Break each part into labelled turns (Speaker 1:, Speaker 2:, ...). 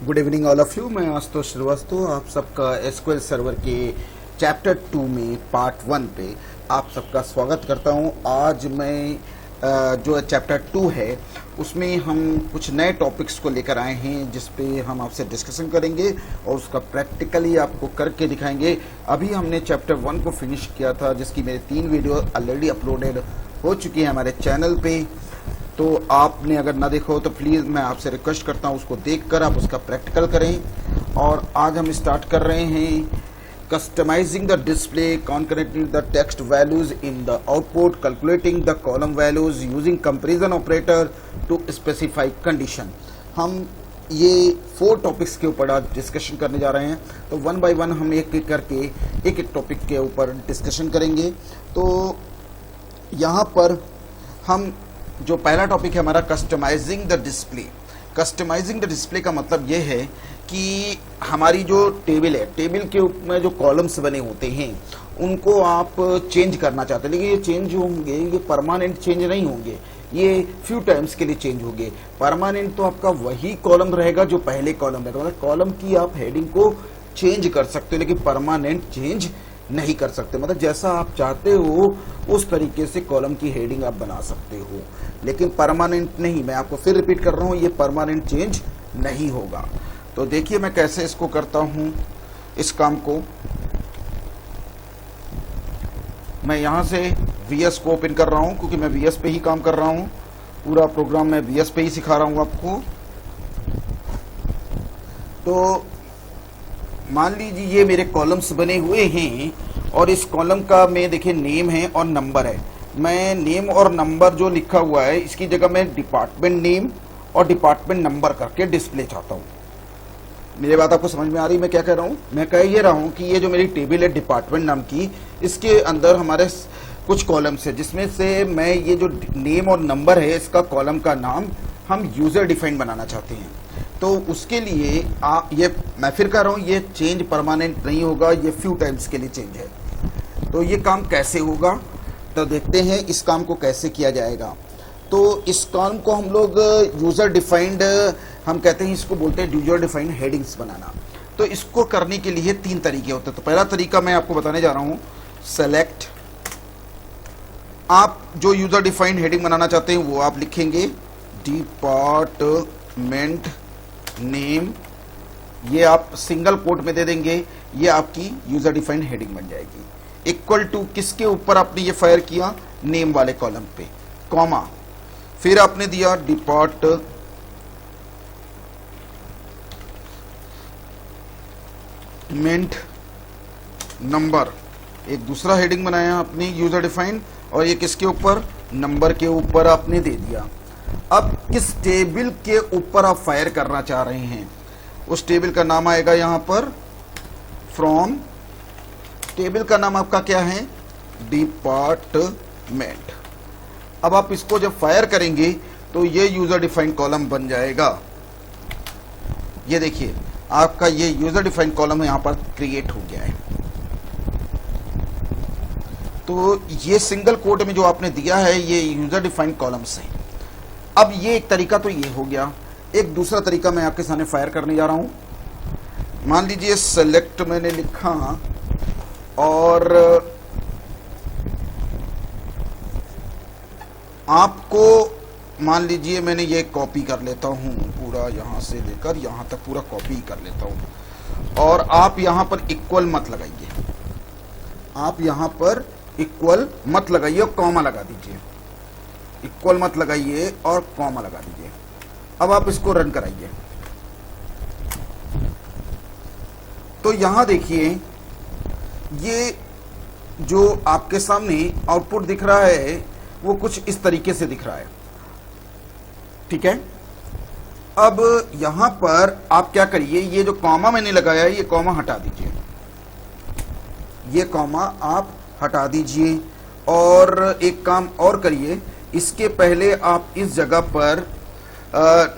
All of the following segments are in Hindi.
Speaker 1: Good evening all of you. मैं आशुतोष श्रीवास्तव आप सबका एसक्यूएल सर्वर के चैप्टर 2 में पार्ट 1 पे आप सबका स्वागत करता हूं। आज मैं जो चैप्टर 2 है उसमें हम कुछ नए टॉपिक्स को लेकर आए हैं जिस पे हम आपसे डिस्कशन करेंगे और उसका प्रैक्टिकली आपको करके दिखाएंगे। अभी हमने चैप्टर 1 को फिनिश किया था जिसकी मेरे 3 वीडियो ऑलरेडी अपलोडेड हो चुकी हैं हमारे चैनल पे। तो आपने अगर ना देखा हो तो प्लीज़ मैं आपसे रिक्वेस्ट करता हूं उसको देखकर आप उसका प्रैक्टिकल करें। और आज हम स्टार्ट कर रहे हैं customising the display, concurrently the text values in the output, calculating the column values using comparison operator to specify condition. हम ये 4 टॉपिक्स के ऊपर आज डिस्कशन करने जा रहे हैं। तो 1 बाय 1 हम एक एक करके एक टॉपिक के ऊपर डिस्कशन करेंगे। तो यहाँ पर हम जो पहला टॉपिक है हमारा customising the display. Customising the display का मतलब ये है कि हमारी जो टेबल है, टेबल के में जो कॉलम्स बने होते हैं उनको आप चेंज करना चाहते हैं, लेकिन ये चेंज होंगे, ये परमानेंट चेंज नहीं होंगे, ये फ्यू टाइम्स के लिए चेंज होंगे। परमानेंट तो आपका वही कॉलम रहेगा जो पहले कॉलम रहेगा, मतलब कॉलम की आप हेडिंग को चेंज कर सकते हो लेकिन परमानेंट चेंज नहीं कर सकते। मतलब जैसा आप चाहते हो उस तरीके से कॉलम की हेडिंग आप बना सकते हो, लेकिन परमानेंट नहीं। मैं आपको फिर रिपीट कर रहा हूं, ये परमानेंट चेंज नहीं होगा। तो देखिए मैं कैसे इसको करता हूं इस काम को। मैं यहां से VS को ओपन कर रहा हूं क्योंकि मैं VS पे ही काम कर रहा हूं। पूरा प्रोग्राम मैं VS पे ही सिखा रहा हूं आपको। तो मान लीजिए ये मेरे कॉलम्स बने हुए हैं और इस कॉलम का में देखिए नेम है और नंबर है। मैं नेम और नंबर जो लिखा हुआ है इसकी जगह मैं डिपार्टमेंट नेम और डिपार्टमेंट नंबर करके डिस्प्ले चाहता हूँ। मेरी बात आपको समझ में आ रही मैं क्या कह रहा हूँ? मैं कह ये रहा हूँ कि ये जो मेरी टेबल है डिपार्टमेंट नाम की, इसके अंदर हमारे कुछ कॉलम्स है जिसमें से मैं ये जो नेम और नंबर है इसका कॉलम का नाम हम यूजर डिफाइंड बनाना चाहते हैं। तो उसके लिए ये मैं फिर कह रहा हूँ ये चेंज परमानेंट नहीं होगा, ये फ्यू टाइम्स के लिए चेंज है। तो ये काम कैसे होगा तो देखते हैं इस काम को कैसे किया जाएगा। तो इस काम को हम लोग यूजर डिफाइंड हम कहते हैं, इसको बोलते हैं यूजर डिफाइंड हेडिंग्स बनाना। तो इसको करने के लिए 3 तरीके होते हैं। तो पहला तरीका मैं आपको बताने जा रहा हूं, सेलेक्ट। आप जो यूजर डिफाइंड हेडिंग बनाना चाहते हैं वो आप लिखेंगे डिपार्टमेंट नेम, ये आप सिंगल कोट में दे देंगे, ये आपकी यूजर डिफाइंड हेडिंग बन जाएगी। इक्वल टू किसके ऊपर आपने ये फायर किया, नेम वाले कॉलम पे, कॉमा, फिर आपने दिया डिपार्टमेंट नंबर, एक दूसरा हेडिंग बनाया आपने यूजर डिफाइंड और ये किसके ऊपर, नंबर के ऊपर आपने दे दिया। अब किस टेबल के ऊपर आप फायर करना चाह रहे हैं उस टेबल का नाम आएगा यहां पर फ्रॉम। टेबल का नाम आपका क्या है, डिपार्टमेंट। अब आप इसको जब फायर करेंगे तो ये यूजर डिफाइंड कॉलम बन जाएगा। ये देखिए आपका ये यूजर डिफाइंड कॉलम यहां पर क्रिएट हो गया है। तो ये सिंगल कोट में जो आपने दिया है ये यूजर डिफाइंड कॉलम्स है। अब ये एक तरीका तो ये हो गया। एक दूसरा तरीका मैं आपके सामने फायर करने जा रहा हूं। मान लीजिए सेलेक्ट मैंने लिखा और आपको मान लीजिए मैंने ये कॉपी कर लेता हूं, पूरा यहां से लेकर यहां तक पूरा कॉपी कर लेता हूं। और आप यहां पर इक्वल मत लगाइए, आप यहां पर इक्वल मत लगाइए और कॉमा लगा दीजिए। इक्वल मत लगाइए और कॉमा लगा दीजिए। अब आप इसको रन कराइए। तो यहां देखिए ये जो आपके सामने आउटपुट दिख रहा है वो कुछ इस तरीके से दिख रहा है, ठीक है। अब यहां पर आप क्या करिए, ये जो कॉमा मैंने लगाया है ये कॉमा हटा दीजिए, ये कॉमा आप हटा दीजिए। और एक काम और करिए, इसके पहले आप इस जगह पर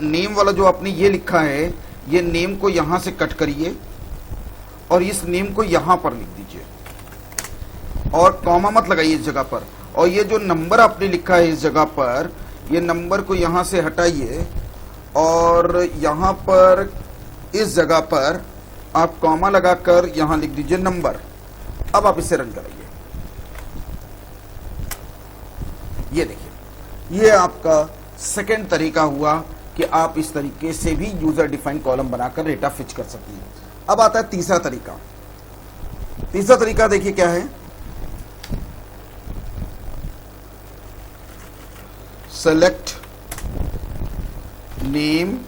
Speaker 1: नेम वाला जो आपने ये लिखा है ये नेम को यहां से कट करिए और इस नेम को यहां पर लिख दीजिए और कॉमा मत लगाइए इस जगह पर। और ये जो नंबर आपने लिखा है इस जगह पर, ये नंबर को यहां से हटाइए और यहाँ पर इस जगह पर आप कॉमा लगाकर यहां लिख दीजिए नंबर। अब आप इसे रन कराइए। ये देखिए, ये आपका सेकंड तरीका हुआ कि आप इस तरीके से भी यूजर डिफाइंड कॉलम बनाकर डेटा फिच कर सकते हैं। अब आता है तीसरा तरीका। तीसरा तरीका देखिए क्या है, सेलेक्ट नेम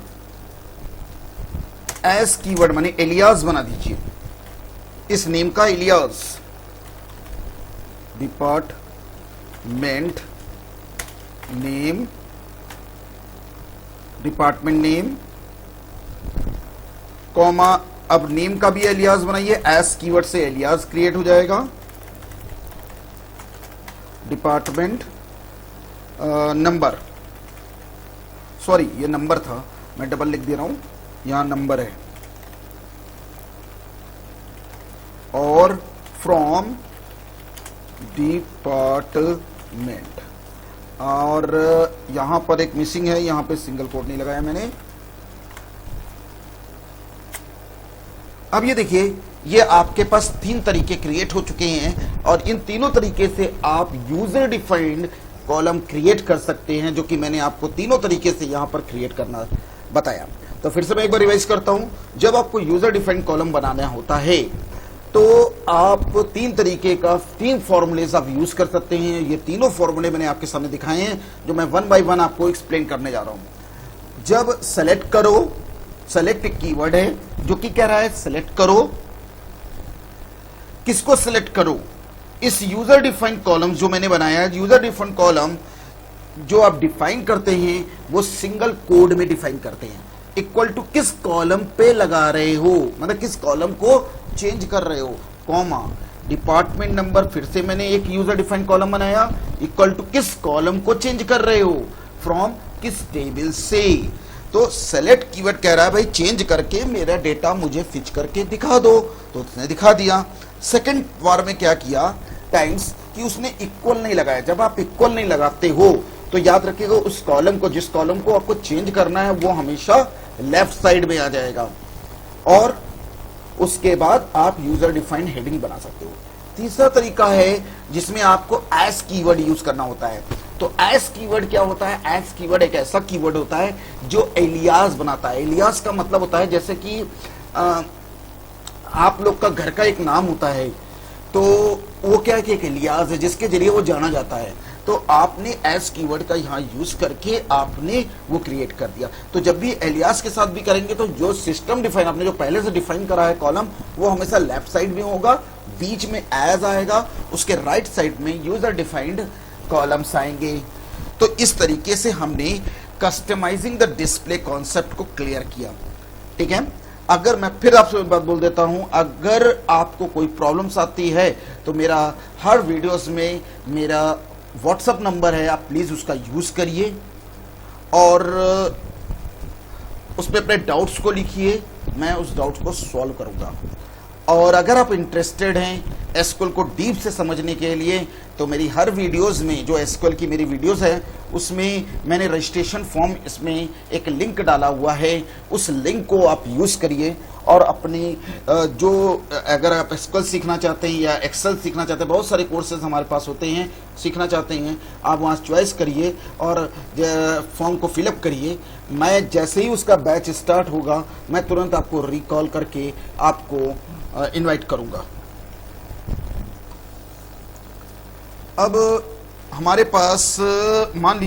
Speaker 1: एज कीवर्ड, माने एलियास बना दीजिए। इस नेम का alias, department name, department name comma, अब नेम का भी एलियास बनाइए। एस कीवर्ड से एलियास क्रिएट हो जाएगा। डिपार्टमेंट नंबर, सॉरी ये नंबर था, मैं डबल लिख दे रहा हूं, यहां नंबर है। और फ्रॉम डिपार्टमेंट, और यहां पर एक मिसिंग है, यहां पे सिंगल कोट नहीं लगाया मैंने। अब ये देखिए, ये आपके पास तीन तरीके क्रिएट हो चुके हैं और इन तीनों तरीके से आप यूजर डिफाइंड कॉलम क्रिएट कर सकते हैं, जो कि मैंने आपको तीनों तरीके से यहां पर क्रिएट करना बताया। तो फिर से मैं एक बार रिवाइज करता हूं। जब आपको यूजर डिफाइंड कॉलम बनाना होता है तो आप तीन तरीके का, तीन फॉर्मूलेज आप यूज कर सकते हैं। ये तीनों फॉर्मूले मैंने आपके सामने दिखाए हैं, जो मैं वन बाय वन आपको एक्सप्लेन करने जा रहा हूं। जब सेलेक्ट करो, सेलेक्ट एक कीवर्ड है जो कि कह रहा है सेलेक्ट करो। किसको सेलेक्ट करो? इस यूजर डिफाइंड कॉलम जो मैंने बनाया है, यूजर डिफाइंड कॉलम जो आप डिफाइन करते हैं वो सिंगल कोड में डिफाइन करते हैं। इक्वल टू किस कॉलम पे लगा रहे हो, मतलब किस कॉलम को चेंज कर रहे हो, कॉमा डिपार्टमेंट नंबर, फिर से मैंने एक यूजर डिफाइंड कॉलम बनाया, इक्वल टू किस कॉलम को चेंज कर रहे हो, फ्रॉम किस टेबल से। तो सेलेक्ट कीवर्ड कह रहा है भाई चेंज करके मेरा डेटा मुझे फिच करके दिखा दो, तो उसने दिखा दिया। सेकंड बार में क्या किया, टाइम्स, कि उसने इक्वल नहीं लगाया। जब आप इक्वल नहीं लगाते हो तो याद रखिएगा उस कॉलम को, जिस कॉलम को आपको चेंज करना है वो हमेशा लेफ्ट साइड में आ जाएगा। और उसके बाद आप यूजर डिफाइंड हेडिंग बना सकते हो। तीसरा तरीका है जिसमें आपको एस कीवर्ड यूज करना होता है। तो एस कीवर्ड क्या होता है? एस कीवर्ड एक ऐसा कीवर्ड होता है जो एलियास बनाता है। एलियास का मतलब होता है जैसे कि आप लोग का घर का एक नाम होता है, तो वो क्या है कि एक एलियास है जिसके जरिए वो जाना जाता है। तो आपने एस कीवर्ड का यहाँ यूज करके आपने वो क्रिएट कर दिया। तो जब भी एलियास के साथ भी करेंगे तो जो सिस्टम डिफाइन, आपने जो पहले से डिफाइन करा है कॉलम, वो हमेशा लेफ्ट साइड में होगा, बीच में एज आएगा, उसके राइट साइड में यूजर डिफाइंड कॉलम्स आएंगे। तो इस तरीके से हमने कस्टमाइजिंग द डिस्प्ले कॉन्सेप्ट को क्लियर किया। ठीक है, अगर मैं फिर आपसे बात बोल देता हूं, अगर आपको कोई प्रॉब्लम्स आती है तो मेरा हर वीडियोस में मेरा व्हाट्सएप नंबर है, आप प्लीज उसका यूज करिए और उसमें अपने डाउट्स को लिखिए, मैं उस डाउट्स को सॉल्व करूंगा। और अगर आप इंटरेस्टेड हैं एसक्यूएल को डीप से समझने के लिए, तो मेरी हर वीडियोस में जो एसक्यूएल की मेरी वीडियोस है उसमें मैंने रजिस्ट्रेशन फॉर्म, इसमें एक लिंक डाला हुआ है, उस लिंक को आप यूज करिए और अपनी जो अगर आप एसक्यूएल सीखना चाहते हैं या एक्सेल सीखना चाहते हैं, बहुत सारे कोर्सेज हमारे पास होते हैं, सीखना चाहते हैं, आप वहाँ चॉइस करिए और फॉर्म को फिलअप करिए। मैं जैसे ही उसका बैच स्टार्ट होगा मैं तुरंत आपको रिकॉल करके आपको इनवाइट करूंगा। अब हमारे पास मान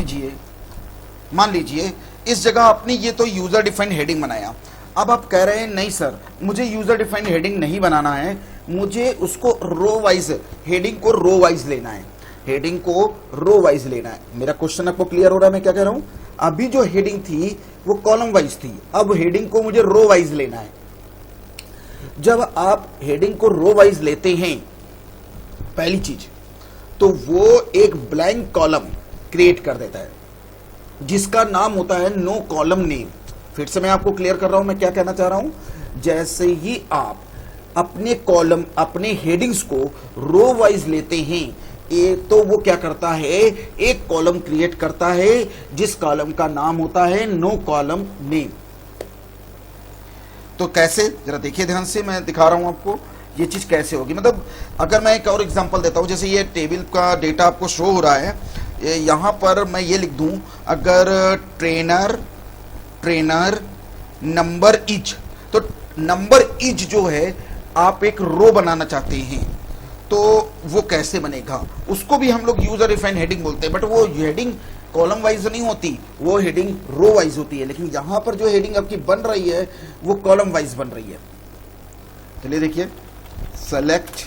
Speaker 1: लीजिए इस जगह आपने ये तो यूजर डिफाइंड हेडिंग बनाया। अब आप कह रहे हैं नहीं सर, मुझे यूजर डिफाइंड हेडिंग नहीं बनाना है, मुझे उसको रो वाइज, हेडिंग को रो वाइज लेना है, हेडिंग को रो वाइज लेना है। मेरा क्वेश्चन आपको क्लियर हो रहा है मैं क्या कह रहा हूं? अभी जो हेडिंग थी वो कॉलम वाइज थी, अब हेडिंग को मुझे रो वाइज लेना है। जब आप हेडिंग को रो वाइज लेते हैं, पहली चीज तो वो एक ब्लैंक कॉलम क्रिएट कर देता है जिसका नाम होता है नो कॉलम नेम। फिर से मैं आपको क्लियर कर रहा हूं मैं क्या कहना चाह रहा हूं। जैसे ही आप अपने कॉलम, अपने हेडिंग्स को रो वाइज लेते हैं, तो वो क्या करता है, एक कॉलम क्रिएट करता है जिस कॉलम का नाम होता है नो कॉलम नेम। तो कैसे, जरा देखिए ध्यान से, मैं दिखा रहा हूं आपको ये चीज कैसे होगी। मतलब अगर मैं एक और एग्जांपल देता हूं, जैसे ये टेबल का डेटा आपको शो हो रहा है, यहां पर मैं ये लिख दूं, अगर ट्रेनर नंबर इज, तो नंबर इज जो है आप एक रो बनाना चाहते हैं, तो वो कैसे बनेगा, उसको भी हम लोग यूजर डिफाइंड हेडिंग बोलते हैं, बट वो हेडिंग कॉलम वाइज नहीं होती, वो हेडिंग रो वाइज होती है। लेकिन यहां पर जो हेडिंग आपकी बन रही है वो कॉलम वाइज बन रही है। चलिए देखिए, select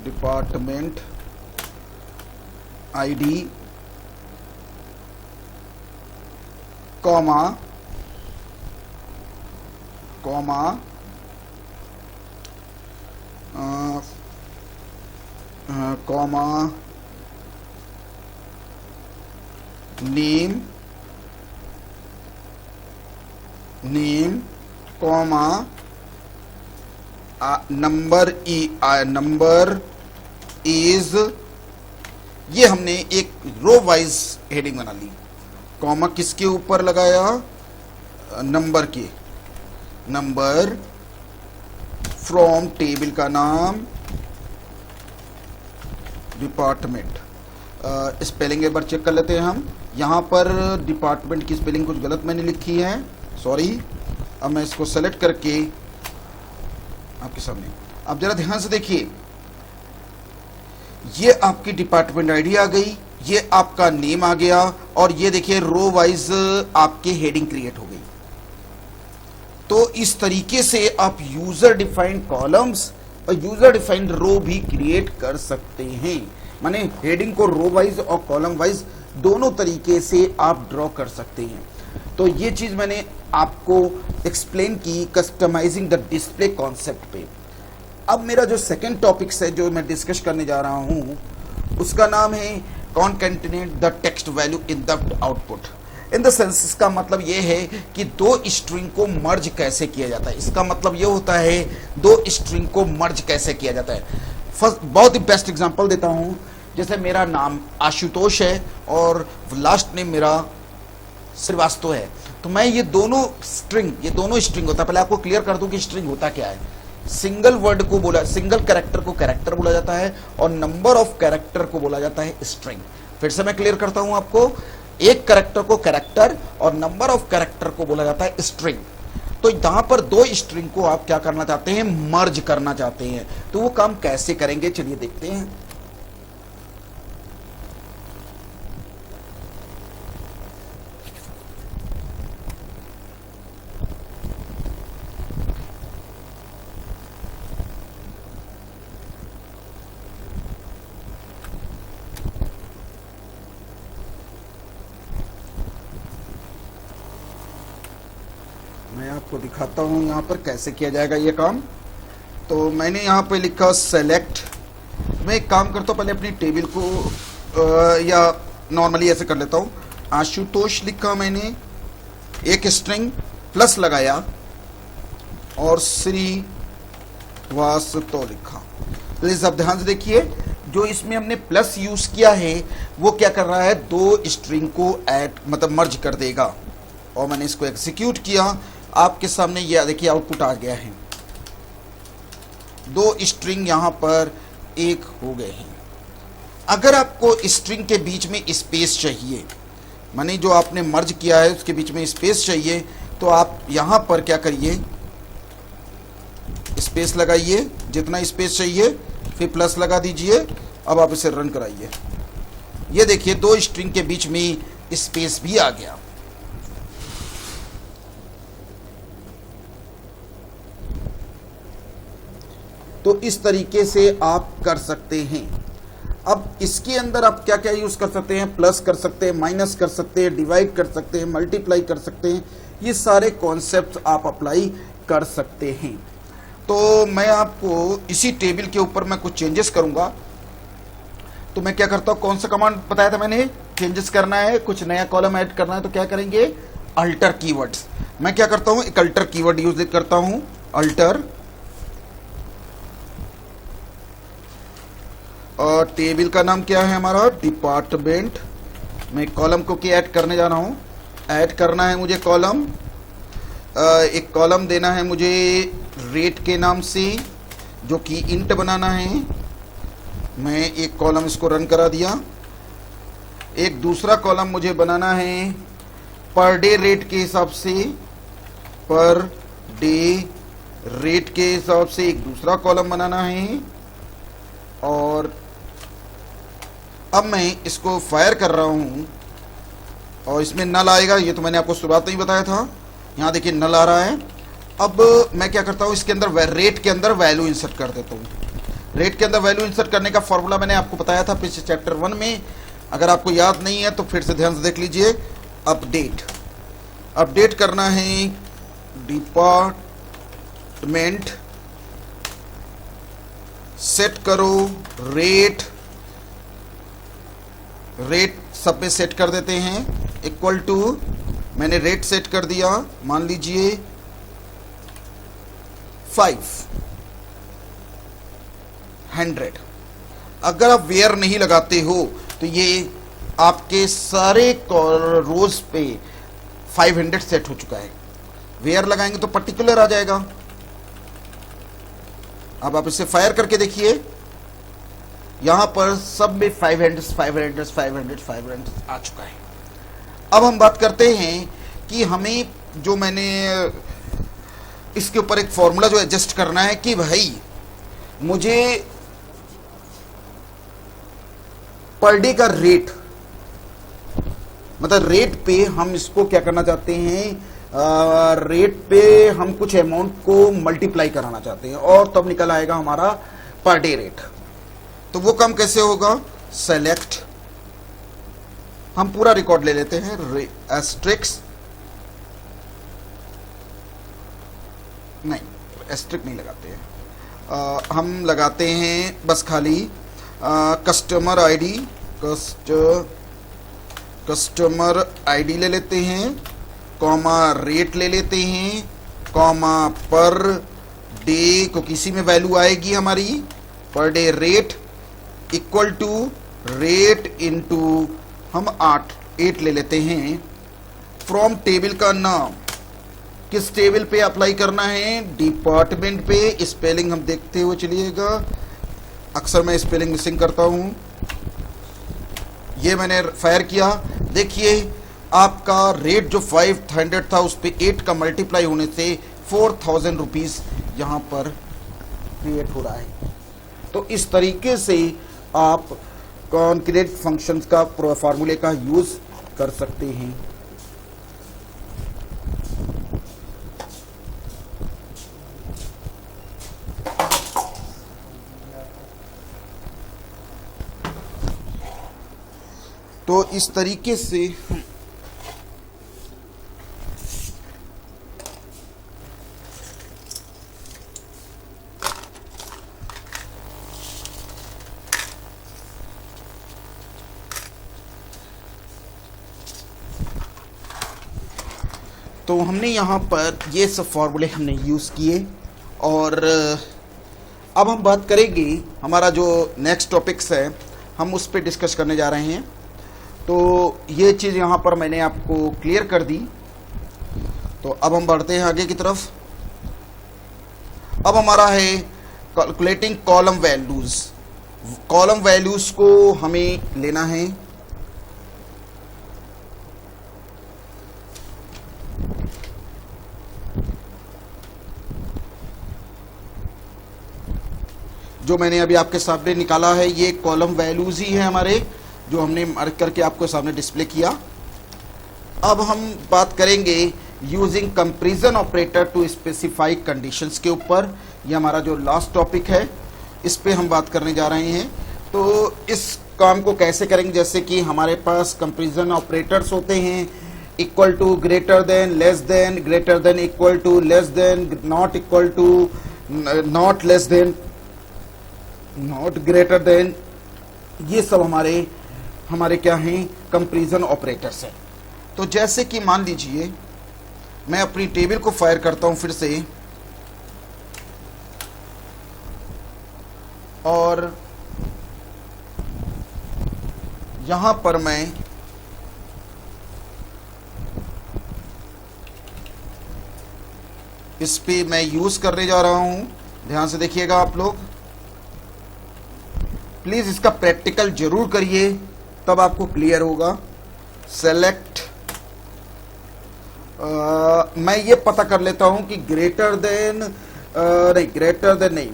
Speaker 1: department ID comma name comma number is, ये हमने एक रो वाइज हेडिंग बना ली। कॉमा किसके ऊपर लगाया, नंबर के, नंबर फ्रॉम टेबल का नाम डिपार्टमेंट। स्पेलिंग एक बार चेक कर लेते हैं हम। यहां पर डिपार्टमेंट की स्पेलिंग कुछ गलत मैंने लिखी है, सॉरी। अब मैं इसको सेलेक्ट करके आपके सामने, अब जरा ध्यान से देखिए, ये आपकी डिपार्टमेंट आईडी आ गई, ये आपका नेम आ गया, और ये देखिए रो वाइज आपके हेडिंग क्रिएट हो गई। तो इस तरीके से आप यूजर डिफाइंड कॉलम्स और यूजर डिफाइंड रो भी क्रिएट कर सकते हैं। माने हेडिंग को रो वाइज और कॉलम वाइज दोनों तरीके से आप ड्रॉ कर सकते हैं। तो ये चीज मैंने आपको एक्सप्लेन की कस्टमाइजिंग द डिस्प्ले कॉन्सेप्ट पे। अब मेरा जो सेकंड टॉपिक्स है जो मैं डिस्कस करने जा रहा हूं, उसका नाम है concatenate the text value in the output. In the sense, इसका मतलब यह है कि दो स्ट्रिंग को मर्ज कैसे किया जाता है। इसका मतलब यह होता है दो स्ट्रिंग को मर्ज कैसे किया जाता है। फर्स्ट, बहुत ही बेस्ट एग्जांपल देता हूं, जैसे मेरा नाम आशुतोष है और लास्ट नेम मेरा श्रीवास्तव है, तो मैं ये दोनों स्ट्रिंग होता है। पहले आपको क्लियर कर दूं कि स्ट्रिंग होता क्या है। सिंगल वर्ड को बोला, सिंगल कैरेक्टर को कैरेक्टर बोला जाता है, और नंबर ऑफ कैरेक्टर को बोला जाता है स्ट्रिंग। फिर से मैं क्लियर करता हूं आपको, एक कैरेक्टर को कैरेक्टर और नंबर ऑफ कैरेक्टर को बोला जाता है स्ट्रिंग। तो यहां पर दो स्ट्रिंग को आप क्या करना चाहते हैं, मर्ज करना चाहते हैं। तो वो काम कैसे करेंगे, चलिए देखते हैं। मैं आपको दिखाता हूं यहां पर कैसे किया जाएगा ये काम। तो मैंने यहां पे लिखा सेलेक्ट। मैं एक काम करता हूं, पहले अपनी टेबल को या नॉर्मली ऐसे कर लेता हूं। आशुतोष लिखा मैंने, एक स्ट्रिंग प्लस लगाया, और श्रीवास्तव लिखा। प्लीज अब ध्यान से देखिए, जो इसमें हमने प्लस यूज किया है वो क्या कर रहा है, दो स्ट्रिंग को ऐड मतलब मर्ज कर देगा। और मैंने इसको एग्जीक्यूट किया, आपके सामने ये देखिए आउटपुट आ गया है। दो स्ट्रिंग यहां पर एक हो गए हैं। अगर आपको स्ट्रिंग के बीच में स्पेस चाहिए, माने जो आपने मर्ज किया है उसके बीच में स्पेस चाहिए, तो आप यहां पर क्या करिए, स्पेस लगाइए, जितना स्पेस चाहिए, फिर प्लस लगा दीजिए। अब आप इसे रन कराइए, ये देखिए दो स्ट्रिंग के बीच में स्पेस भी आ गया। तो इस तरीके से आप कर सकते हैं। अब इसके अंदर आप क्या क्या यूज कर सकते हैं, प्लस कर सकते हैं, माइनस कर सकते हैं, डिवाइड कर सकते हैं, मल्टीप्लाई कर सकते हैं। ये सारे कॉन्सेप्ट आप अप्लाई कर सकते हैं। तो मैं आपको इसी टेबल के ऊपर मैं कुछ चेंजेस करूंगा। तो मैं क्या करता हूं, कौन सा कमांड बताया था मैंने, चेंजेस करना है, कुछ नया कॉलम ऐड करना है, तो क्या करेंगे, अल्टर कीवर्ड्स। मैं क्या करता हूं, एक अल्टर कीवर्ड यूज करता हूं, अल्टर और टेबल का नाम क्या है हमारा, डिपार्टमेंट। मैं कॉलम को क्या ऐड करने जा रहा हूँ, ऐड करना है मुझे कॉलम, एक कॉलम देना है मुझे रेट के नाम से, जो कि इंट बनाना है। मैं एक कॉलम इसको रन करा दिया। एक दूसरा कॉलम मुझे बनाना है पर डे रेट के हिसाब से, पर डे रेट के हिसाब से एक दूसरा कॉलम बनाना है। और अब मैं इसको फायर कर रहा हूं और इसमें नल आएगा, ये तो मैंने आपको शुरुआत में ही बताया था। यहां देखिए नल आ रहा है। अब मैं क्या करता हूं, इसके अंदर रेट के अंदर वैल्यू इंसर्ट कर देता हूं। रेट के अंदर वैल्यू इंसर्ट करने का फॉर्मूला मैंने आपको बताया था पिछले चैप्टर 1 में। अगर आपको याद नहीं है तो फिर से ध्यान से देख लीजिए। अपडेट करना है डिपार्टमेंट, सेट करो रेट सब में सेट कर देते हैं इक्वल टू, मैंने रेट सेट कर दिया, मान लीजिए 500। अगर आप वेयर नहीं लगाते हो तो ये आपके सारे रोज पे 500 सेट हो चुका है। वेयर लगाएंगे तो पर्टिकुलर आ जाएगा। अब आप इसे फायर करके देखिए, यहां पर सब में 500 आ चुका है। अब हम बात करते हैं कि हमें जो मैंने इसके ऊपर एक फॉर्मूला जो एडजस्ट करना है कि भाई मुझे पर डे का रेट, मतलब रेट पे हम इसको क्या करना चाहते हैं, रेट पे हम कुछ अमाउंट को मल्टीप्लाई कराना चाहते हैं और तब निकल आएगा हमारा पर डे रेट। तो वो काम कैसे होगा, सेलेक्ट, हम पूरा रिकॉर्ड ले लेते हैं, एस्ट्रिक्स नहीं, एस्ट्रिक नहीं लगाते हैं, हम लगाते हैं बस खाली कस्टमर आईडी, कस्टमर आईडी ले लेते हैं, कॉमा रेट ले लेते हैं, कॉमा पर डे को किसी में वैल्यू आएगी हमारी per day rate equal to rate into हम 8 ले लेते हैं। फ्रॉम टेबल का नाम किस टेबल पे अप्लाई करना है, डिपार्टमेंट पे। स्पेलिंग हम देखते हुए चलिएगा, अक्सर मैं स्पेलिंग मिसिंग करता हूं। ये मैंने फायर किया, देखिए आपका रेट जो 500 था उस पे 8 का मल्टीप्लाई होने से 4000 रुपीज यहां पर क्रिएट हो रहा है। तो इस तरीके से आप कॉन्क्रीट फंक्शंस का फॉर्मूले का यूज कर सकते हैं। तो इस तरीके से तो हमने यहाँ पर ये सब फॉर्मूले हमने यूज़ किए। और अब हम बात करेंगे, हमारा जो नेक्स्ट टॉपिक्स है हम उस पर डिस्कस करने जा रहे हैं। तो ये चीज़ यहाँ पर मैंने आपको क्लियर कर दी। तो अब हम बढ़ते हैं आगे की तरफ। अब हमारा है calculating column values. Column values को हमें लेना है, जो मैंने अभी आपके सामने निकाला है ये कॉलम वैल्यूज ही है हमारे, जो हमने मार्क करके आपको सामने डिस्प्ले किया। अब हम बात करेंगे using comparison operator to specify conditions के ऊपर। ये हमारा जो लास्ट टॉपिक है इस पे हम बात करने जा रहे हैं। तो इस काम को कैसे करेंगे, जैसे कि हमारे पास कंपैरिजन ऑपरेटर्स होते हैं, equal to, greater than, less than, greater than, equal to, less than, not equal to, not less than, not greater than. ये सब हमारे क्या हैं, कंपैरिजन ऑपरेटर्स हैं। तो जैसे कि मान लीजिए मैं अपनी टेबल को फायर करता हूं फिर से, और यहां पर मैं इस पे मैं यूज करने जा रहा हूं। ध्यान से देखिएगा आप लोग, प्लीज इसका प्रैक्टिकल जरूर करिए, तब आपको क्लियर होगा। सेलेक्ट, मैं ये पता कर लेता हूं कि ग्रेटर देन नहीं,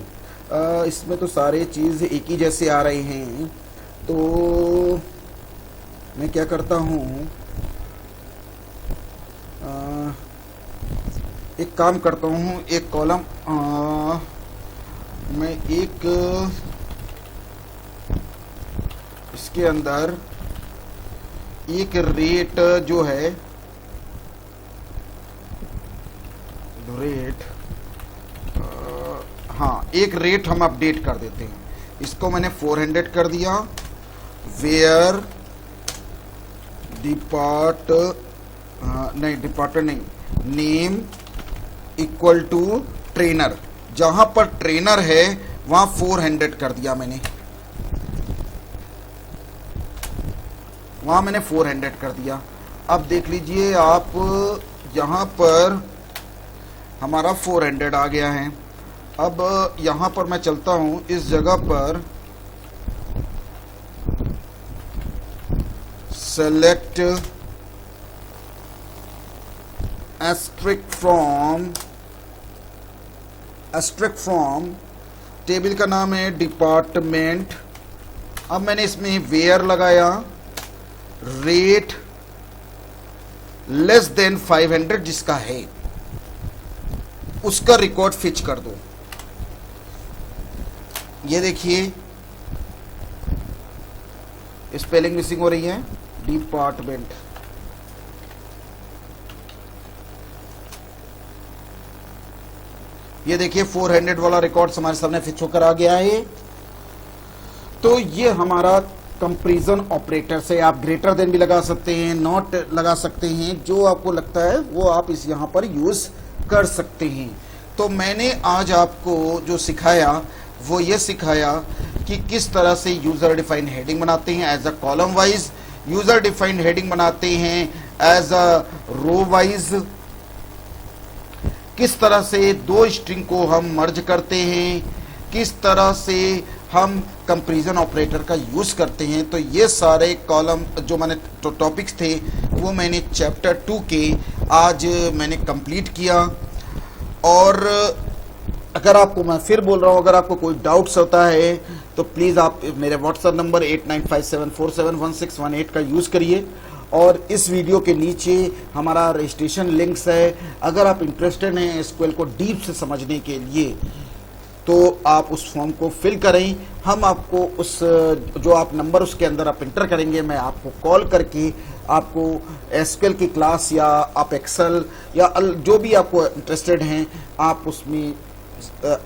Speaker 1: इसमें तो सारे चीज एक ही जैसे आ रहे हैं, तो मैं क्या करता हूं, एक काम करता हूं, एक कॉलम मैं एक इसके अंदर एक रेट जो है, रेट, हाँ एक रेट हम अपडेट कर देते हैं। इसको मैंने 400 कर दिया। वेयर डिपार्ट नहीं, नेम इक्वल टू ट्रेनर, जहां पर ट्रेनर है वहां 400 कर दिया मैंने, वहां मैंने 400 कर दिया। अब देख लीजिए आप, यहां पर हमारा 400 आ गया है। अब यहां पर मैं चलता हूं, इस जगह पर सेलेक्ट एस्ट्रिक फ्रॉम, टेबल का नाम है डिपार्टमेंट। अब मैंने इसमें वेयर लगाया, रेट लेस देन 500 जिसका है उसका रिकॉर्ड फिच कर दो। ये देखिए स्पेलिंग मिसिंग हो रही है, डिपार्टमेंट। ये देखिए 400 वाला रिकॉर्ड हमारे सामने फिच होकर आ गया है। तो ये हमारा कंपैरिजन ऑपरेटर से आप ग्रेटर देन भी लगा सकते हैं, नॉट लगा सकते हैं, जो आपको लगता है वो आप इस यहां पर यूज कर सकते हैं। तो मैंने आज आपको जो सिखाया वो ये सिखाया कि किस तरह से यूजर डिफाइंड हेडिंग बनाते हैं as a column wise, user defined heading बनाते हैं एज अ रो वाइज, किस तरह से दो स्ट्रिंग को हम मर्ज करते हैं, किस तरह से हम कंपैरिजन ऑपरेटर का यूज करते हैं। तो ये सारे कॉलम जो मैंने टॉपिक्स थे वो मैंने चैप्टर 2 के आज मैंने कंप्लीट किया। और अगर आपको, मैं फिर बोल रहा हूँ, अगर आपको कोई डाउट्स होता है तो प्लीज़ आप मेरे व्हाट्सएप नंबर 8957471618 का यूज़ करिए। और इस वीडियो के नीचे हमारा रजिस्ट्रेशन लिंक्स है, अगर आप इंटरेस्टेड हैं एसक्यूएल को डीप से समझने के लिए तो आप उस फॉर्म को फिल करें। हम आपको उस जो आप नंबर उसके अंदर आप इंटर करेंगे, मैं आपको कॉल करके आपको एसक्यूएल की क्लास या आप एक्सेल या जो भी आपको इंटरेस्टेड हैं आप उसमें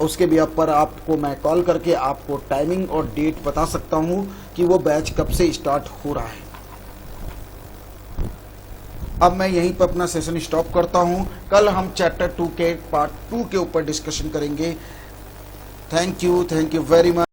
Speaker 1: उसके भी पर आपको मैं कॉल करके आपको टाइमिंग और डेट बता सकता हूं कि वो बैच कब से स्टार्ट हो रहा है। अब मैं यहीं पर अपना सेशन स्टॉप करता हूं। कल हम चैप्टर 2 के पार्ट 2 के ऊपर डिस्कशन करेंगे। Thank you very much.